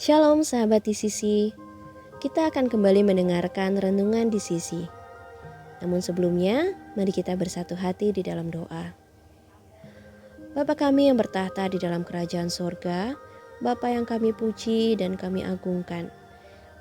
Shalom sahabat di sisi, kita akan kembali mendengarkan renungan di sisi. Namun sebelumnya, mari kita bersatu hati di dalam doa. Bapa kami yang bertahta di dalam kerajaan sorga, Bapa yang kami puji dan kami agungkan.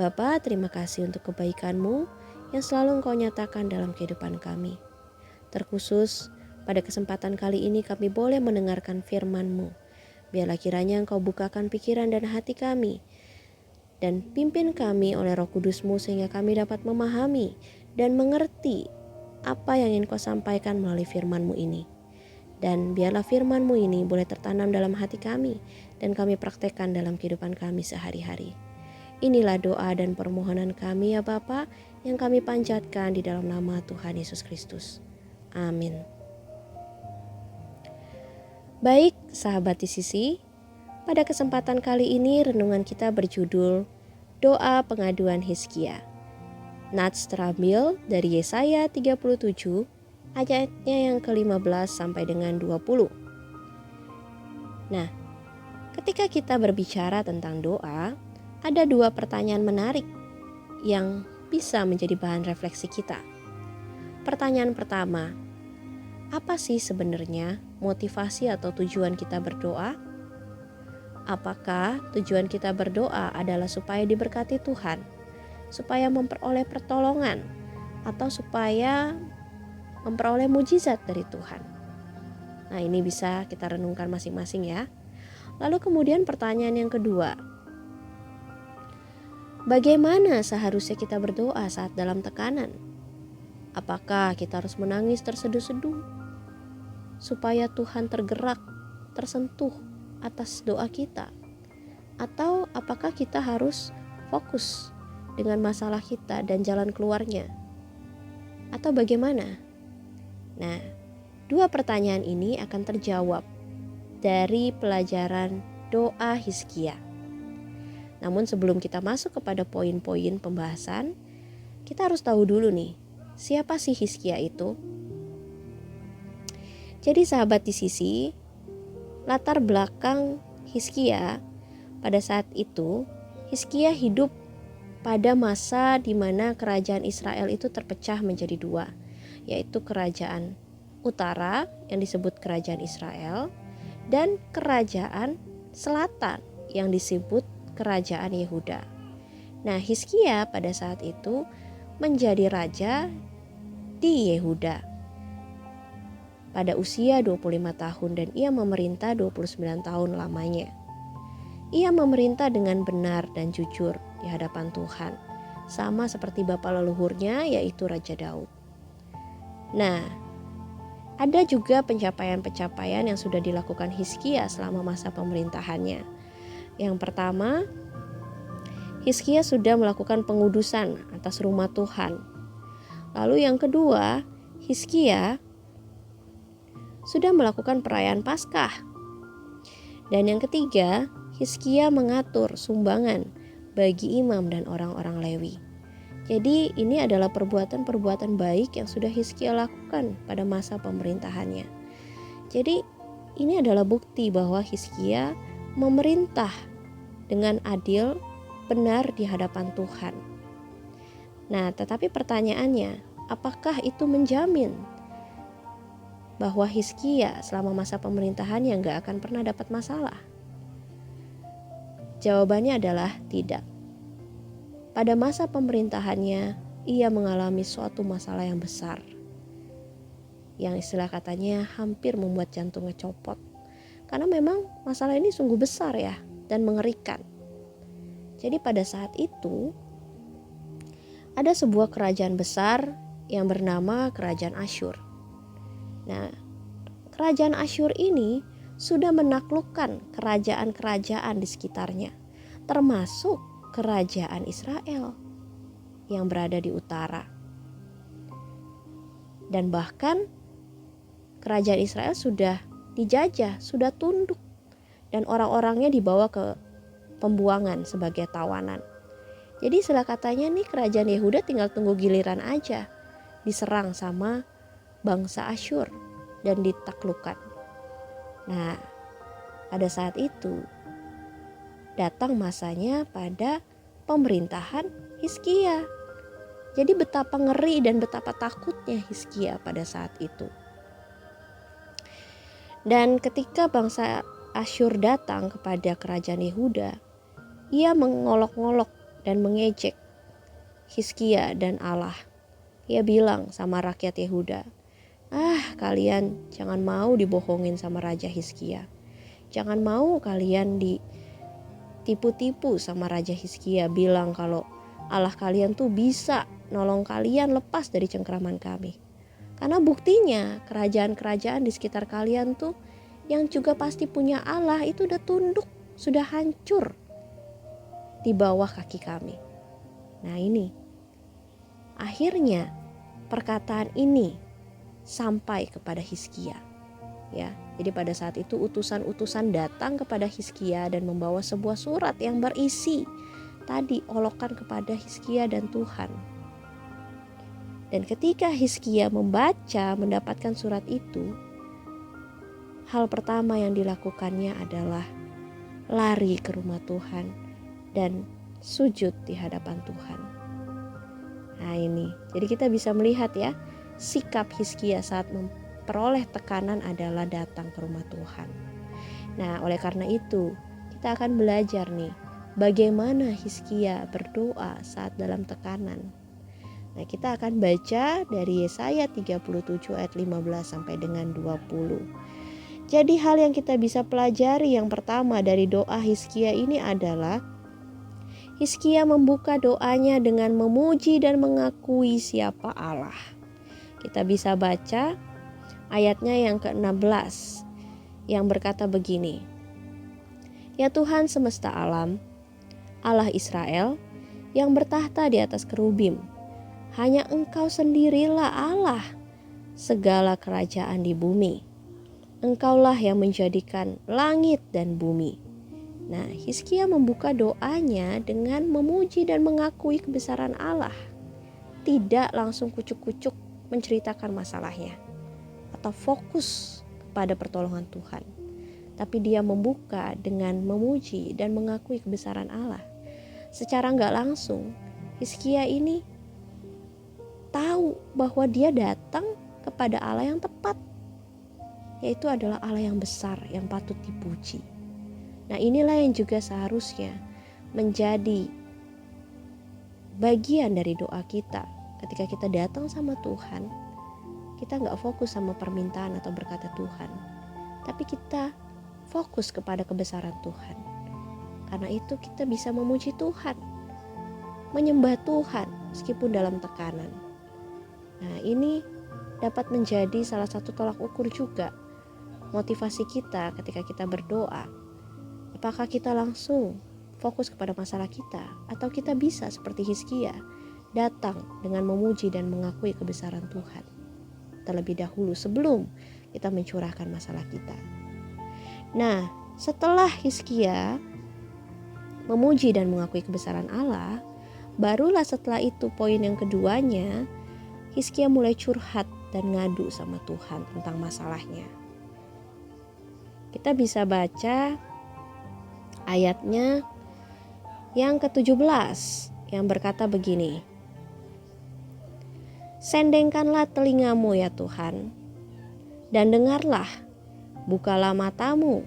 Bapa, terima kasih untuk kebaikan-Mu yang selalu Engkau nyatakan dalam kehidupan kami. Terkhusus pada kesempatan kali ini kami boleh mendengarkan firman-Mu. Biarlah kiranya Engkau bukakan pikiran dan hati kami dan pimpin kami oleh Roh Kudus-Mu sehingga kami dapat memahami dan mengerti apa yang ingin Kau sampaikan melalui firman-Mu ini. Dan biarlah firman-Mu ini boleh tertanam dalam hati kami dan kami praktekkan dalam kehidupan kami sehari-hari. Inilah doa dan permohonan kami ya Bapa yang kami panjatkan di dalam nama Tuhan Yesus Kristus. Amin. Baik, sahabat di sisi, pada kesempatan kali ini renungan kita berjudul Doa Pengaduan Hizkia. Nats terambil dari Yesaya 37 ayatnya yang ke-15 sampai dengan 20. Nah, ketika kita berbicara tentang doa, ada dua pertanyaan menarik yang bisa menjadi bahan refleksi kita. Pertanyaan pertama, apa sih sebenarnya motivasi atau tujuan kita berdoa? Apakah tujuan kita berdoa adalah supaya diberkati Tuhan, supaya memperoleh pertolongan, atau supaya memperoleh mujizat dari Tuhan? Nah, ini bisa kita renungkan masing-masing ya. Lalu kemudian pertanyaan yang kedua, bagaimana seharusnya kita berdoa saat dalam tekanan? Apakah kita harus menangis terseduh-seduh supaya Tuhan tergerak, tersentuh atas doa kita? Atau apakah kita harus fokus dengan masalah kita dan jalan keluarnya? Atau bagaimana? Nah, dua pertanyaan ini akan terjawab dari pelajaran doa Hizkia. Namun sebelum kita masuk kepada poin-poin pembahasan, kita harus tahu dulu nih, siapa sih Hizkia itu? Jadi sahabat di sisi, latar belakang Hizkia pada saat itu, Hizkia hidup pada masa di mana kerajaan Israel itu terpecah menjadi dua, yaitu kerajaan utara yang disebut kerajaan Israel dan kerajaan selatan yang disebut kerajaan Yehuda. Nah, Hizkia pada saat itu menjadi raja di Yehuda pada usia 25 tahun dan ia memerintah 29 tahun lamanya. Ia memerintah dengan benar dan jujur di hadapan Tuhan, sama seperti bapa leluhurnya yaitu Raja Daud. Nah, ada juga pencapaian-pencapaian yang sudah dilakukan Hizkia selama masa pemerintahannya. Yang pertama, Hizkia sudah melakukan pengudusan atas rumah Tuhan. Lalu yang kedua, Hizkia sudah melakukan perayaan Paskah. Dan yang ketiga, Hizkia mengatur sumbangan bagi imam dan orang-orang Lewi. Jadi ini adalah perbuatan-perbuatan baik yang sudah Hizkia lakukan pada masa pemerintahannya. Jadi ini adalah bukti bahwa Hizkia memerintah dengan adil, benar di hadapan Tuhan. Nah, tetapi pertanyaannya, apakah itu menjamin bahwa Hizkia selama masa pemerintahannya gak akan pernah dapat masalah? Jawabannya adalah tidak. Pada masa pemerintahannya, ia mengalami suatu masalah yang besar, yang istilah katanya hampir membuat jantungnya copot. Karena memang masalah ini sungguh besar ya, dan mengerikan. Jadi pada saat itu, ada sebuah kerajaan besar yang bernama Kerajaan Asyur. Nah, kerajaan Asyur ini sudah menaklukkan kerajaan-kerajaan di sekitarnya, termasuk kerajaan Israel yang berada di utara. Dan bahkan kerajaan Israel sudah dijajah, sudah tunduk, dan orang-orangnya dibawa ke pembuangan sebagai tawanan. Jadi istilah katanya nih kerajaan Yehuda tinggal tunggu giliran aja diserang sama bangsa Asyur dan ditaklukkan. Nah, pada saat itu datang masanya pada pemerintahan Hizkia. Jadi betapa ngeri dan betapa takutnya Hizkia pada saat itu. Dan ketika bangsa Asyur datang kepada kerajaan Yehuda, ia mengolok-ngolok dan mengejek Hizkia dan Allah. Ia bilang sama rakyat Yehuda, kalian jangan mau dibohongin sama Raja Hizkia. Jangan mau kalian ditipu-tipu sama Raja Hizkia bilang kalau Allah kalian tuh bisa nolong kalian lepas dari cengkraman kami. Karena buktinya kerajaan-kerajaan di sekitar kalian tuh yang juga pasti punya Allah itu udah tunduk, sudah hancur di bawah kaki kami. Nah ini, akhirnya perkataan ini sampai kepada Hizkia. Ya, jadi pada saat itu utusan-utusan datang kepada Hizkia dan membawa sebuah surat yang berisi tadi olokan kepada Hizkia dan Tuhan. Dan ketika Hizkia mendapatkan surat itu, hal pertama yang dilakukannya adalah lari ke rumah Tuhan dan sujud di hadapan Tuhan. Nah ini, jadi kita bisa melihat ya, sikap Hizkia saat memperoleh tekanan adalah datang ke rumah Tuhan. Nah oleh karena itu, kita akan belajar nih, bagaimana Hizkia berdoa saat dalam tekanan. Nah, kita akan baca dari Yesaya 37 ayat 15 sampai dengan 20. Jadi hal yang kita bisa pelajari yang pertama dari doa Hizkia ini adalah Hizkia membuka doanya dengan memuji dan mengakui siapa Allah. Kita bisa baca ayatnya yang ke-16 yang berkata begini. Ya Tuhan semesta alam, Allah Israel yang bertahta di atas kerubim, hanya Engkau sendirilah Allah, segala kerajaan di bumi. Engkaulah yang menjadikan langit dan bumi. Nah, Hizkia membuka doanya dengan memuji dan mengakui kebesaran Allah. Tidak langsung kucuk-kucuk menceritakan masalahnya atau fokus kepada pertolongan Tuhan. Tapi dia membuka dengan memuji dan mengakui kebesaran Allah. Secara nggak langsung, Hizkia ini tahu bahwa dia datang kepada Allah yang tepat, yaitu adalah Allah yang besar yang patut dipuji. Nah inilah yang juga seharusnya menjadi bagian dari doa kita. Ketika kita datang sama Tuhan, kita gak fokus sama permintaan atau berkata Tuhan, tapi kita fokus kepada kebesaran Tuhan. Karena itu kita bisa memuji Tuhan, menyembah Tuhan meskipun dalam tekanan. Nah ini dapat menjadi salah satu tolak ukur juga motivasi kita ketika kita berdoa. Apakah kita langsung fokus kepada masalah kita, atau kita bisa seperti Hizkia datang dengan memuji dan mengakui kebesaran Tuhan terlebih dahulu sebelum kita mencurahkan masalah kita. Nah setelah Hizkia memuji dan mengakui kebesaran Allah, barulah setelah itu poin yang keduanya, Hizkia mulai curhat dan ngadu sama Tuhan tentang masalahnya. Kita bisa baca ayatnya yang ke-17 yang berkata begini. Sendengkanlah telingamu ya Tuhan, dan dengarlah, bukalah matamu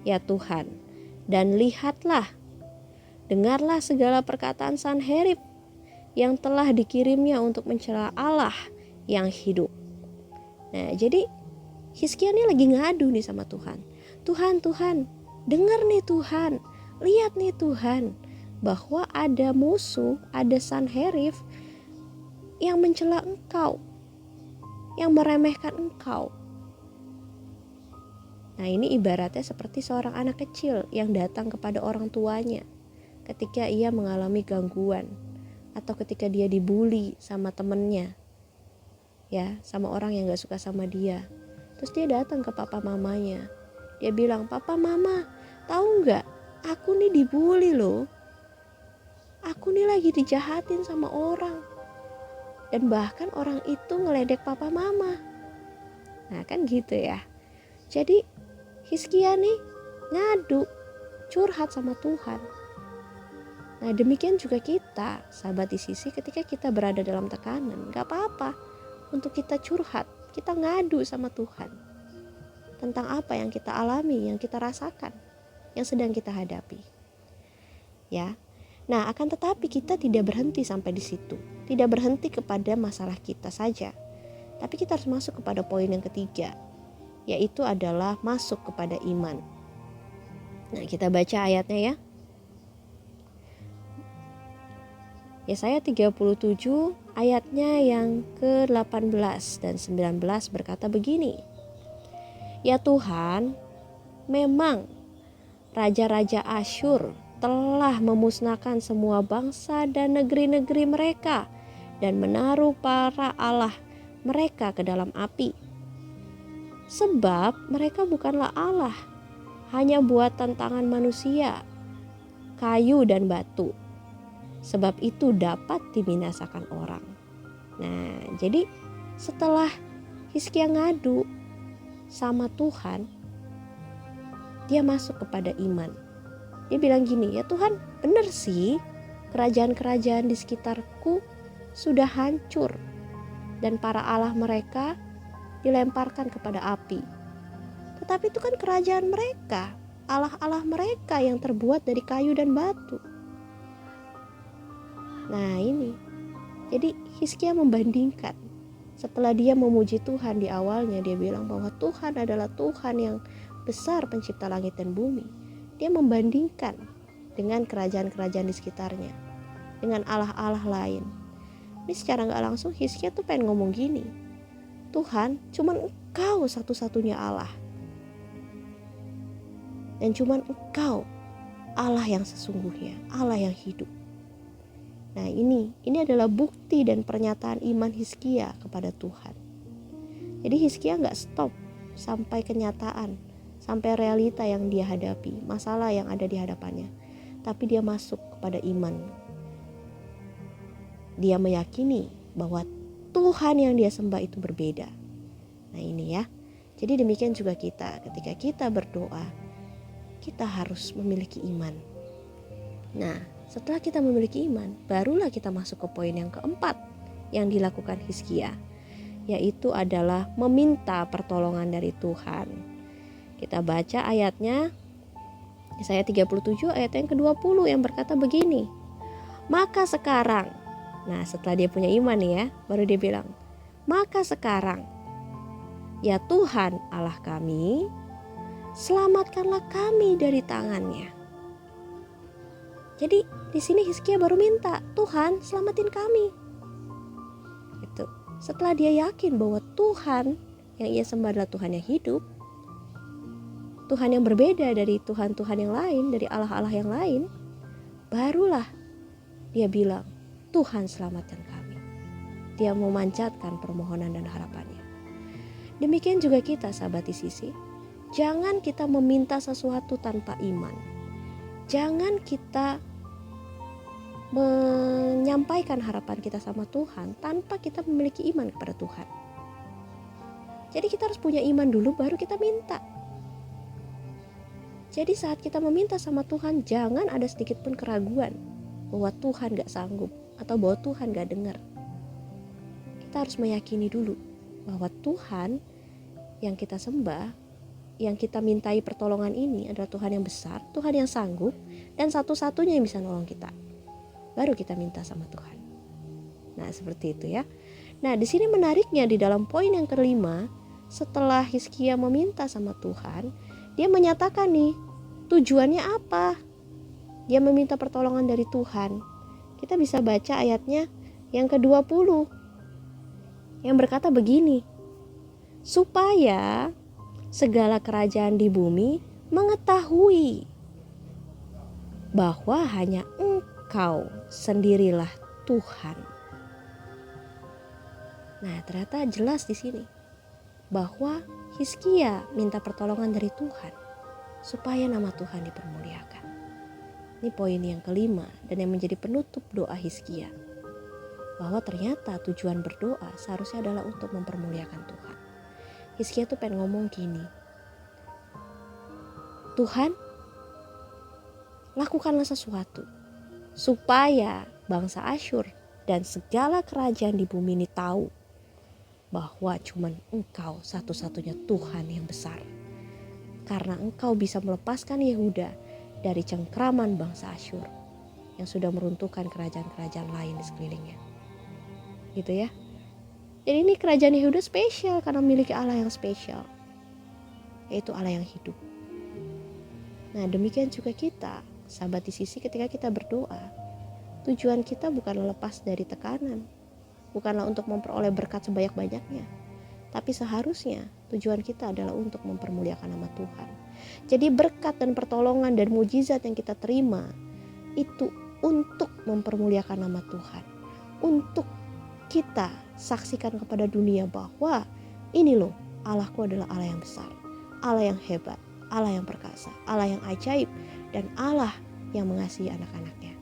ya Tuhan, dan lihatlah, dengarlah segala perkataan Sanherib yang telah dikirimnya untuk mencela Allah yang hidup. Nah jadi Hizkia ini lagi ngadu nih sama Tuhan. Tuhan, dengar nih Tuhan, lihat nih Tuhan, bahwa ada musuh, ada Sanherib yang mencela Engkau, yang meremehkan Engkau. Nah ini ibaratnya seperti seorang anak kecil yang datang kepada orang tuanya ketika ia mengalami gangguan, atau ketika dia dibully sama temennya, ya, sama orang yang gak suka sama dia. Terus dia datang ke papa mamanya. Dia bilang, papa mama, tahu gak, aku nih dibully loh. Aku nih lagi dijahatin sama orang. Dan bahkan orang itu ngeledek papa mama. Nah kan gitu ya. Jadi Hizkia nih ngadu curhat sama Tuhan. Nah demikian juga kita, sahabat di sisi, ketika kita berada dalam tekanan, gak apa-apa untuk kita curhat, kita ngadu sama Tuhan tentang apa yang kita alami, yang kita rasakan, yang sedang kita hadapi. Ya, nah akan tetapi kita tidak berhenti sampai di situ, tidak berhenti kepada masalah kita saja, tapi kita harus masuk kepada poin yang ketiga, yaitu adalah masuk kepada iman. Nah kita baca ayatnya ya. Yesaya 37 ayatnya yang ke-18 dan 19 berkata begini. Ya Tuhan, memang raja-raja Asyur telah memusnahkan semua bangsa dan negeri-negeri mereka dan menaruh para Allah mereka ke dalam api. Sebab mereka bukanlah Allah, hanya buatan tangan manusia, kayu dan batu. Sebab itu dapat dibinasakan orang. Nah, jadi setelah Hizkia ngadu sama Tuhan, dia masuk kepada iman. Dia bilang gini, ya Tuhan, benar sih kerajaan-kerajaan di sekitarku sudah hancur dan para Allah mereka dilemparkan kepada api. Tetapi itu kan kerajaan mereka, Allah-Allah mereka yang terbuat dari kayu dan batu. Nah ini, jadi Hizkia membandingkan. Setelah dia memuji Tuhan di awalnya, dia bilang bahwa Tuhan adalah Tuhan yang besar pencipta langit dan bumi. Dia membandingkan dengan kerajaan-kerajaan di sekitarnya, dengan Allah-Allah lain. Ini secara gak langsung Hizkia tuh pengen ngomong gini, Tuhan, cuman Engkau satu-satunya Allah. Dan cuman Engkau Allah yang sesungguhnya, Allah yang hidup. Nah ini adalah bukti dan pernyataan iman Hizkia kepada Tuhan. Jadi Hizkia gak stop sampai kenyataan, sampai realita yang dia hadapi, masalah yang ada di hadapannya. Tapi dia masuk kepada iman. Dia meyakini bahwa Tuhan yang dia sembah itu berbeda. Nah ini ya. Jadi demikian juga kita, ketika kita berdoa, kita harus memiliki iman. Nah, setelah kita memiliki iman, barulah kita masuk ke poin yang keempat yang dilakukan Hizkia, yaitu adalah meminta pertolongan dari Tuhan. Kita baca ayatnya, Yesaya 37 ayat yang ke-20 yang berkata begini. Maka sekarang, nah setelah dia punya iman nih ya, baru dia bilang, maka sekarang, ya Tuhan Allah kami, selamatkanlah kami dari tangannya. Jadi di sini Hizkia baru minta, Tuhan selamatin kami. Gitu. Setelah dia yakin bahwa Tuhan yang ia sembah adalah Tuhan yang hidup, Tuhan yang berbeda dari Tuhan-Tuhan yang lain, dari Allah-Allah yang lain, barulah dia bilang, Tuhan selamatkan kami. Dia memanjatkan permohonan dan harapannya. Demikian juga kita, sahabat di sisi, jangan kita meminta sesuatu tanpa iman. Jangan kita menyampaikan harapan kita sama Tuhan tanpa kita memiliki iman kepada Tuhan. Jadi kita harus punya iman dulu baru kita minta. Jadi saat kita meminta sama Tuhan, jangan ada sedikit pun keraguan bahwa Tuhan gak sanggup atau bahwa Tuhan gak dengar. Kita harus meyakini dulu bahwa Tuhan yang kita sembah, yang kita mintai pertolongan ini adalah Tuhan yang besar, Tuhan yang sanggup, dan satu-satunya yang bisa nolong kita. Baru kita minta sama Tuhan. Nah seperti itu ya. Nah di sini menariknya di dalam poin yang kelima, setelah Hizkia meminta sama Tuhan, dia menyatakan nih tujuannya apa. Dia meminta pertolongan dari Tuhan. Kita bisa baca ayatnya yang ke-20 yang berkata begini, supaya segala kerajaan di bumi mengetahui bahwa hanya Engkau sendirilah Tuhan. Nah, ternyata jelas di sini bahwa Hizkia minta pertolongan dari Tuhan supaya nama Tuhan dipermuliakan. Ini poin yang kelima dan yang menjadi penutup doa Hizkia. Bahwa ternyata tujuan berdoa seharusnya adalah untuk mempermuliakan Tuhan. Hizkia tuh pengen ngomong gini, Tuhan, lakukanlah sesuatu supaya bangsa Asyur dan segala kerajaan di bumi ini tahu bahwa cuman Engkau satu-satunya Tuhan yang besar. Karena Engkau bisa melepaskan Yehuda dari cengkraman bangsa Asyur yang sudah meruntuhkan kerajaan-kerajaan lain di sekelilingnya. Gitu ya. Jadi ini kerajaan Yehuda spesial karena memiliki Allah yang spesial, yaitu Allah yang hidup. Nah, demikian juga kita, sahabat di sisi, ketika kita berdoa, tujuan kita bukanlah lepas dari tekanan, bukanlah untuk memperoleh berkat sebanyak-banyaknya, tapi seharusnya tujuan kita adalah untuk mempermuliakan nama Tuhan. Jadi berkat dan pertolongan dan mujizat yang kita terima itu untuk mempermuliakan nama Tuhan, untuk kita saksikan kepada dunia bahwa ini loh, Allahku adalah Allah yang besar, Allah yang hebat, Allah yang perkasa, Allah yang ajaib, dan Allah yang mengasihi anak-anaknya.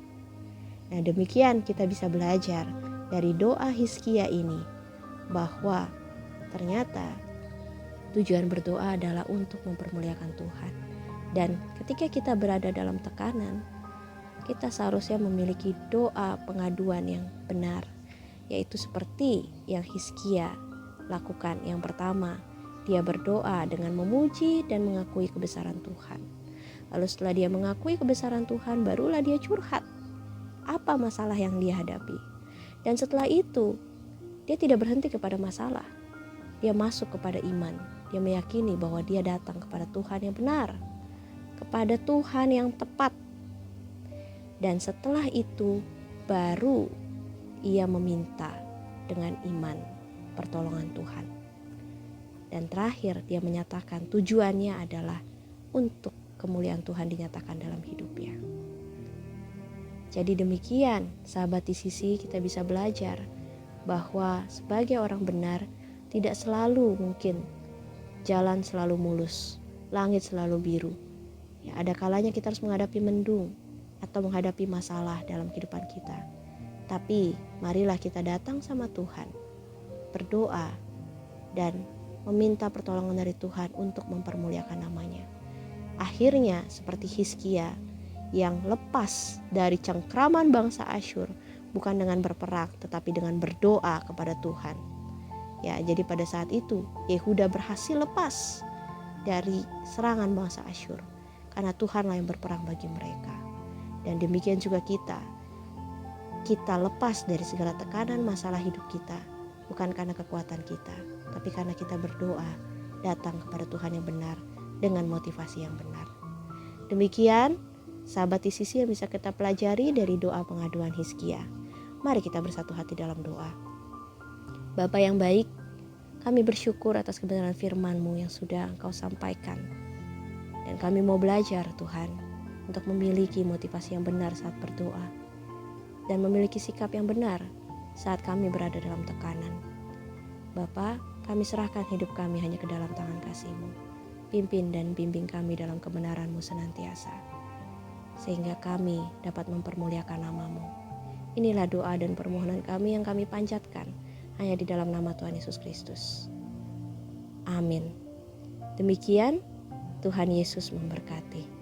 Nah, demikian kita bisa belajar dari doa Hizkia ini bahwa ternyata tujuan berdoa adalah untuk mempermuliakan Tuhan. Dan ketika kita berada dalam tekanan, kita seharusnya memiliki doa pengaduan yang benar, yaitu seperti yang Hizkia lakukan. Yang pertama, dia berdoa dengan memuji dan mengakui kebesaran Tuhan. Lalu setelah dia mengakui kebesaran Tuhan, barulah dia curhat apa masalah yang dia hadapi. Dan setelah itu, dia tidak berhenti kepada masalah. Dia masuk kepada iman. Dia meyakini bahwa dia datang kepada Tuhan yang benar, kepada Tuhan yang tepat. Dan setelah itu, baru ia meminta dengan iman pertolongan Tuhan. Dan terakhir dia menyatakan tujuannya adalah untuk kemuliaan Tuhan dinyatakan dalam hidupnya. Jadi demikian, sahabat di sisi, kita bisa belajar bahwa sebagai orang benar tidak selalu mungkin jalan selalu mulus, langit selalu biru. Ya, ada kalanya kita harus menghadapi mendung atau menghadapi masalah dalam kehidupan kita. Tapi marilah kita datang sama Tuhan, berdoa dan meminta pertolongan dari Tuhan untuk mempermuliakan namanya. Akhirnya seperti Hizkia yang lepas dari cengkraman bangsa Asyur, bukan dengan berperang tetapi dengan berdoa kepada Tuhan. Ya, jadi pada saat itu Yehuda berhasil lepas dari serangan bangsa Asyur karena Tuhanlah yang berperang bagi mereka. Dan demikian juga kita lepas dari segala tekanan masalah hidup kita, bukan karena kekuatan kita, tapi karena kita berdoa datang kepada Tuhan yang benar dengan motivasi yang benar. Demikian sahabat di sisi yang bisa kita pelajari dari doa pengaduan Hizkia. Mari kita bersatu hati dalam doa. Bapa yang baik, kami bersyukur atas kebenaran firman-Mu yang sudah Engkau sampaikan. Dan kami mau belajar Tuhan untuk memiliki motivasi yang benar saat berdoa dan memiliki sikap yang benar saat kami berada dalam tekanan. Bapa, kami serahkan hidup kami hanya ke dalam tangan kasih-Mu. Pimpin dan bimbing kami dalam kebenaran-Mu senantiasa, sehingga kami dapat mempermuliakan nama-Mu. Inilah doa dan permohonan kami yang kami panjatkan hanya di dalam nama Tuhan Yesus Kristus. Amin. Demikian, Tuhan Yesus memberkati.